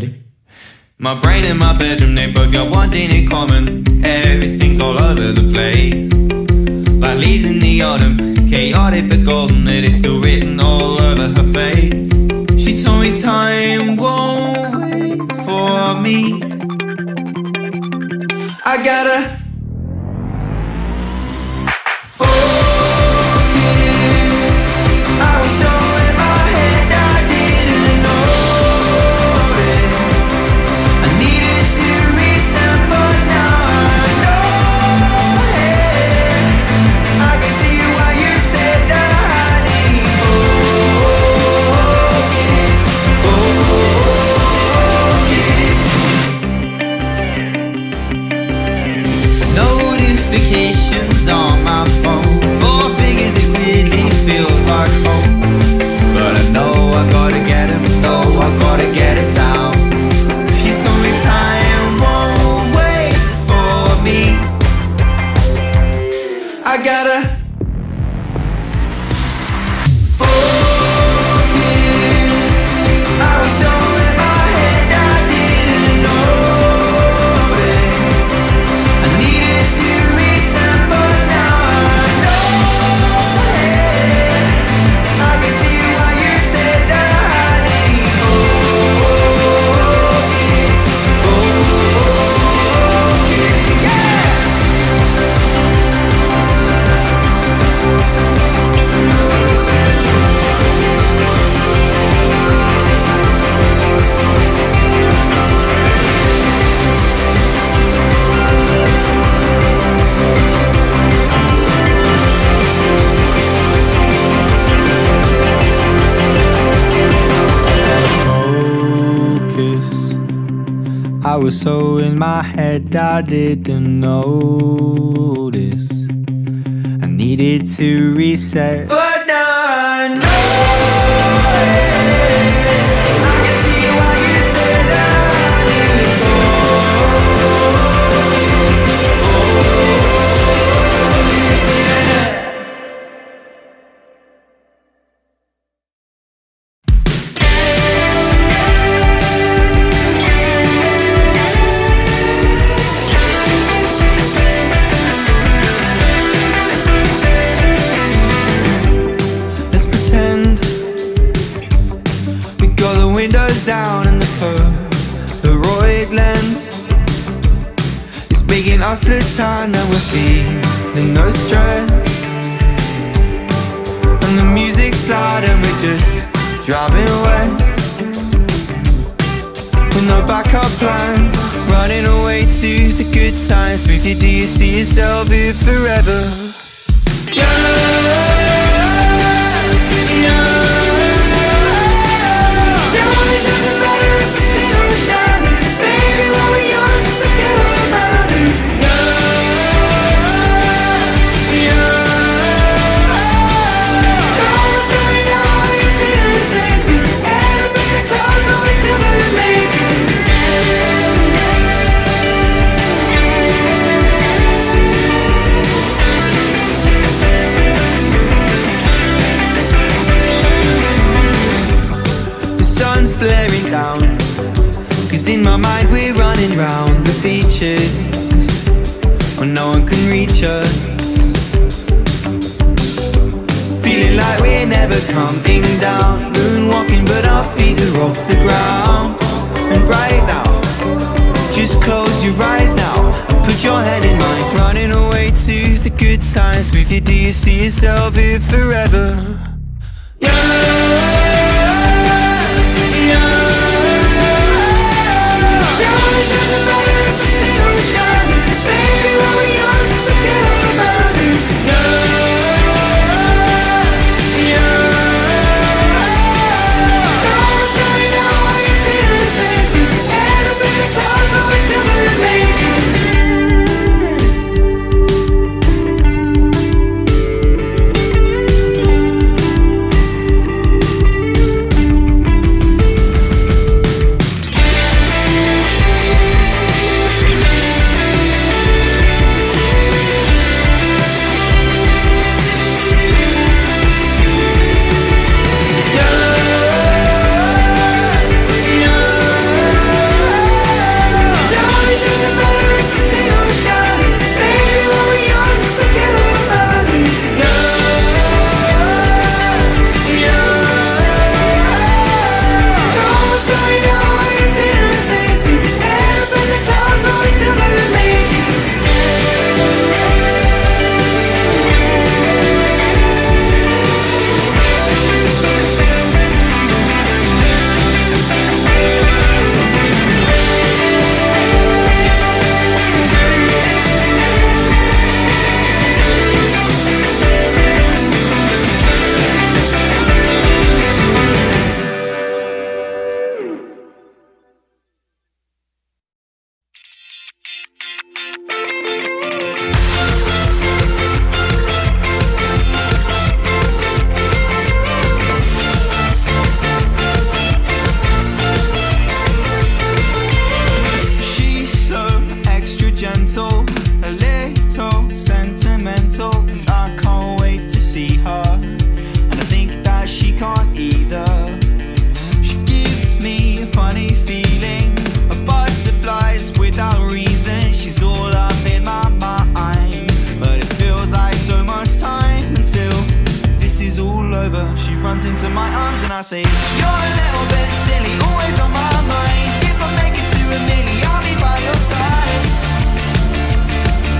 Ready? My brain and my bedroom, they both got one thing in common. Everything's all over the place, like leaves in the autumn, chaotic but golden. It is still written all over her face. She told me time won't wait for me. I gotta on my phone, 4 figures, it weirdly feels like home. But I know I gotta get him, no, I gotta get it down. She told me time won't wait for me. I gotta I was so in my head I didn't notice I needed to reset. But now I know I can see why you said I need focus, yeah. Windows down and the Polaroid lens is making us the time that we're feeling no stress. And the music's loud and we're just driving west with no backup plan, running away to the good times with you. Do you see yourself here forever? Yeah. Blaring down, 'cause in my mind we're running round the beaches, oh no one can reach us. Feeling like we're never coming down, moonwalking but our feet are off the ground. And right now, just close your eyes now and put your hand in mine, running away to the good times with you. Do you see yourself here forever? Yeah. runs into my arms and I say, you're a little bit silly, always on my mind. If I make it to a milli, I'll be by your side.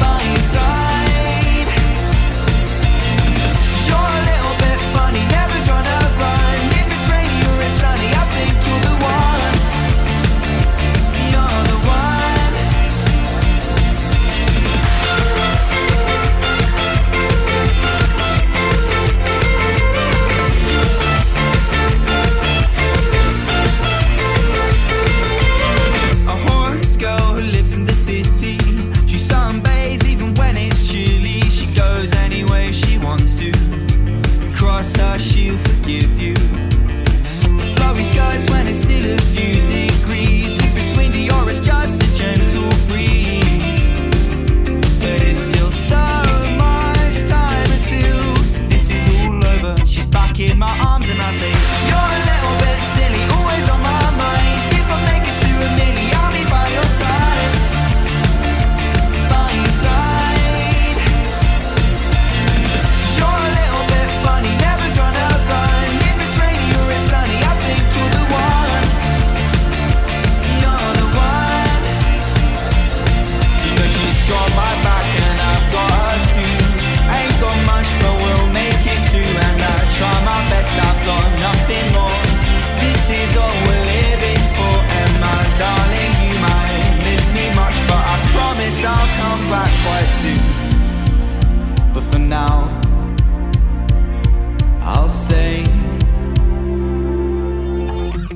By your side. You're a little bit funny, never gonna run. If it's rainy or it's sunny, I think you're the one. You're the one. She sunbathes even when it's chilly. She goes anywhere she wants to. Cross her, she'll forgive you. Flowy skies when it's still a few degrees. If it's windy or it's just a gentle breeze. But it's still so much time until this is all over. She's back in my arms and I say, you're a little bit silly, always on my mind. If I make it to a milli, I'll be by your side. Side. You're a little bit funny, never gonna run. If it's rainy or it's sunny, I think you're the one. You're the one. You know she's got my back and I've got hers too. Ain't got much but we'll make it through. And I try my best, I've got nothing more. This is all we're living for. And my darling, you might miss me much, but I promise I'll come back quite soon. But for now, I'll say,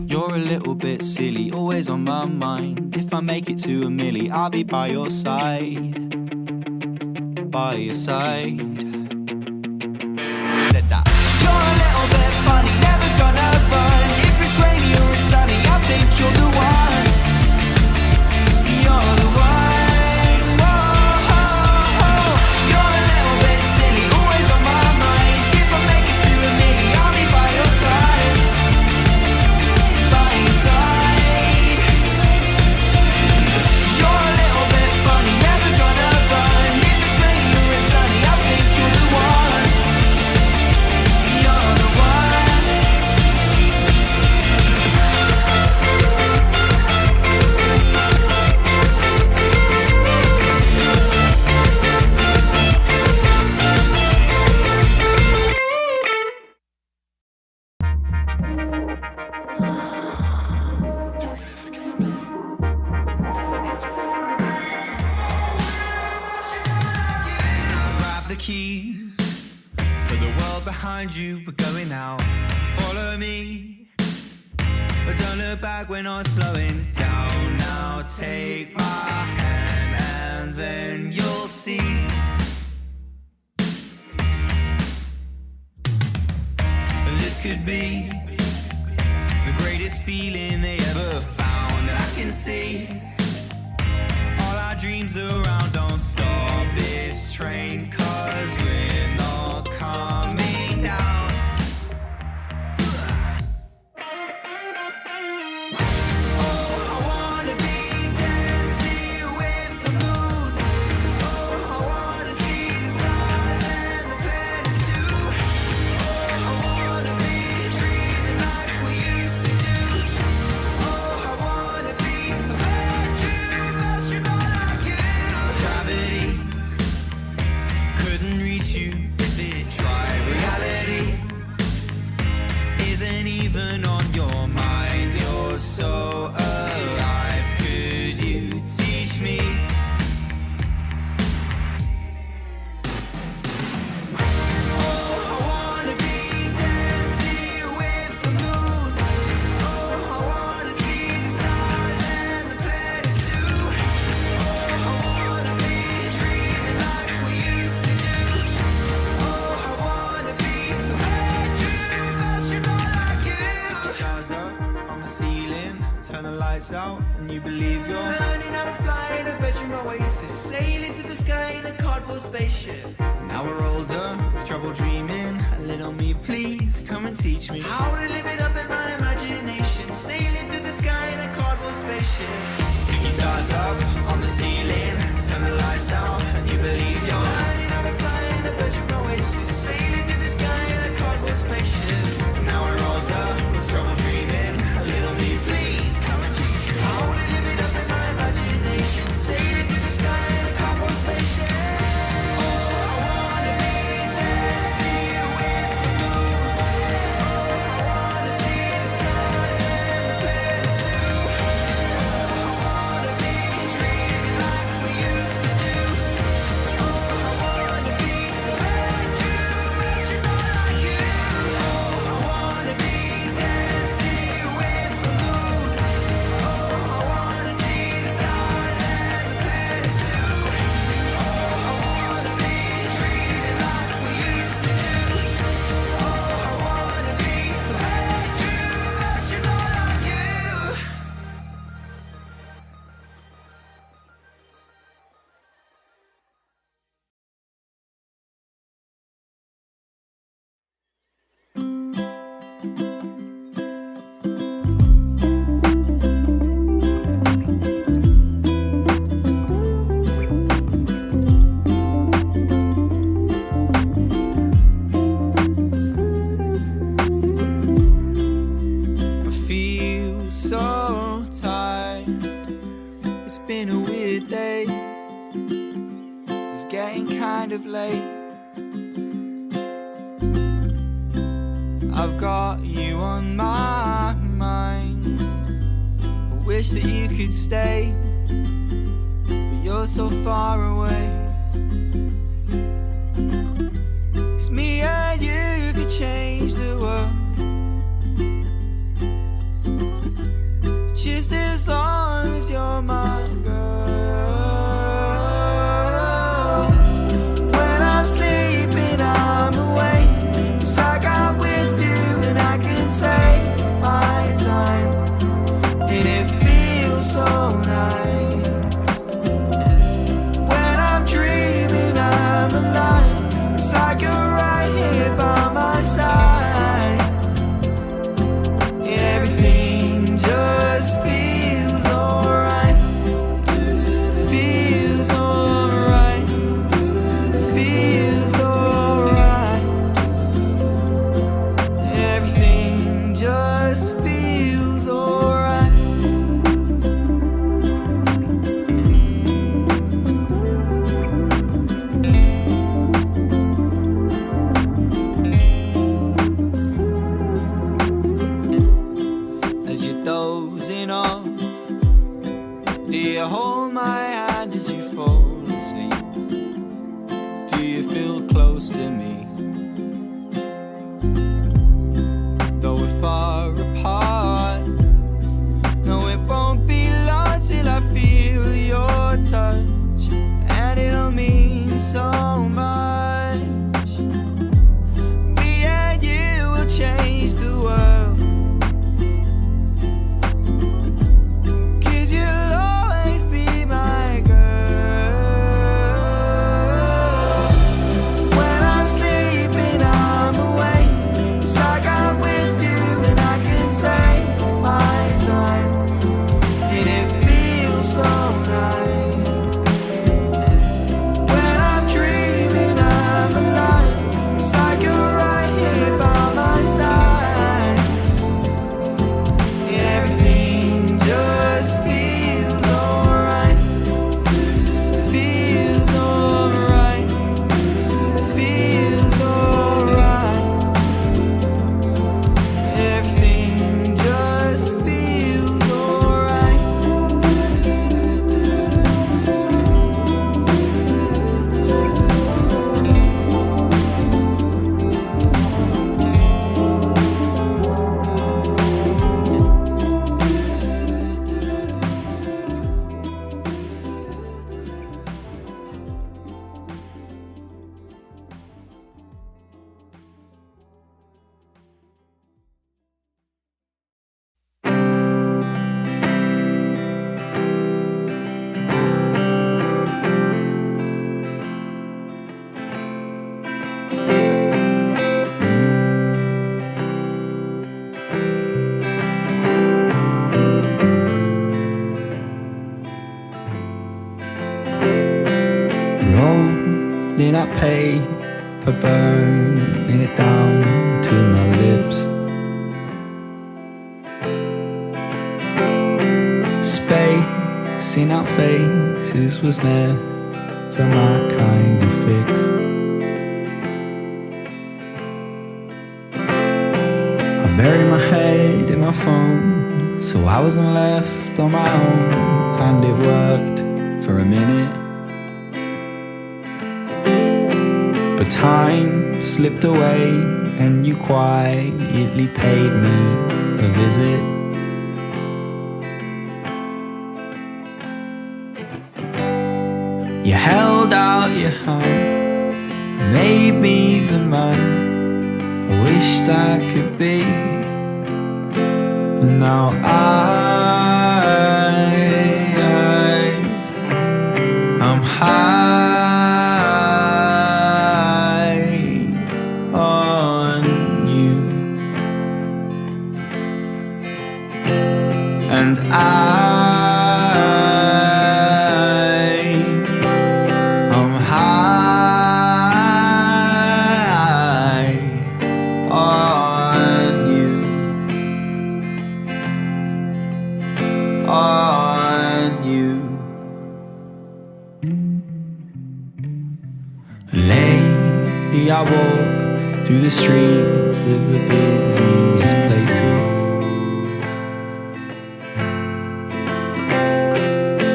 you're a little bit silly, always on my mind. If I make it to a milli, I'll be by your side. By your side. Said that. You're a little bit funny, never gonna run. If it's rainy or it's sunny, I think you're the one. You're the one. You, we're going out, follow me, but don't look back when I'm slowing down. Now take my hand and then you'll see this could be the greatest feeling they ever found. And I can see all our dreams around. Don't stop this train, 'cause we're not coming down. Oh, I wanna be dancing with the moon. Oh, I wanna see the stars and the planets too. Oh, I wanna be dreaming like we used to do. Oh, I wanna be a bedroom basketball like you. Gravity couldn't reach you if it tried. Reality isn't even on your mind. You're so alive. Could you teach me? Oh, I wanna be dancing with the moon. Oh, I wanna see the stars and the planets too. Oh, I wanna be dreaming like we used to do. Oh, I wanna be a bedroom basketball like you. Stars up on the ceiling, turn the lights out, and you believe you're learning how to fly in a bedroom oasis, sailing through the sky in a cardboard spaceship. Now we're older, with trouble dreaming. Little me, please come and teach me how to live it up in my imagination, sailing through the sky in a cardboard spaceship. Sticky stars up on the ceiling, turn the lights out, and you believe you're learning how to fly in a bedroom oasis, sailing through the sky in a cardboard spaceship. been a weird day. It's getting kind of late. I've got you on my mind. I wish that you could stay, but you're so far away. 'Cause me and you could change the world, just as long as you're my girl. When I'm sleeping, I'm awake. It's like I'm with you and I can take my time, and it feels so nice. When I'm dreaming, I'm alive. It's like you're right here by my side, and everything just feels alright. Feels alright. Feels alright. Everything just feels alright. As you're dozing off, do you hold my hand as you fall asleep? Do you feel close to me? Though we're far apart, no, it won't be long till I feel your touch, and it'll mean so much. Me and you will change the world, 'cause you'll always be my girl. When I'm sleeping, I'm awake. It's like I'm with you and I can take my time, and it feels so nice. When I'm dreaming, I'm alive. It's like you're right here by my side, and everything just feels alright. Feels alright. Feels alright. Everything just feels alright. Rolling up paper, burning it down to my lips. Spacing out faces was never my kind of fix. I buried my head in my phone, so I wasn't left on my own, and it worked for a minute. But time slipped away and you quietly paid me a visit. You held out your hand, made me the man I wished I could be. And now I'm high on you, and I'm high on you, on you. Slowly I walk through the streets of the busiest places,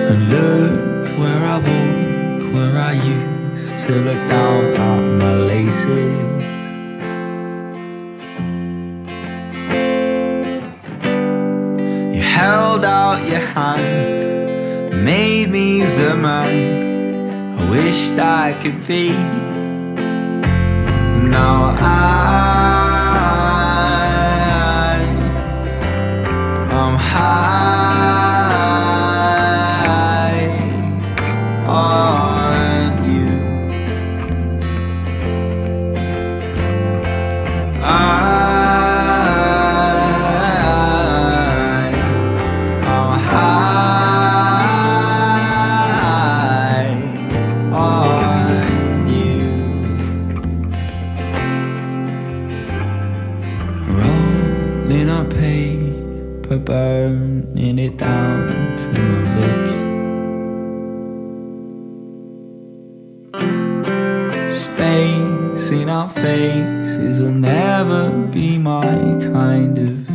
and look where I walk, where I used to look down at my laces. You held out your hand, made me the man I wished I could be. Now I'm high on you. I'm high on you. Rolling up paper, burning it down to my lips. Space in our faces will never be my kind of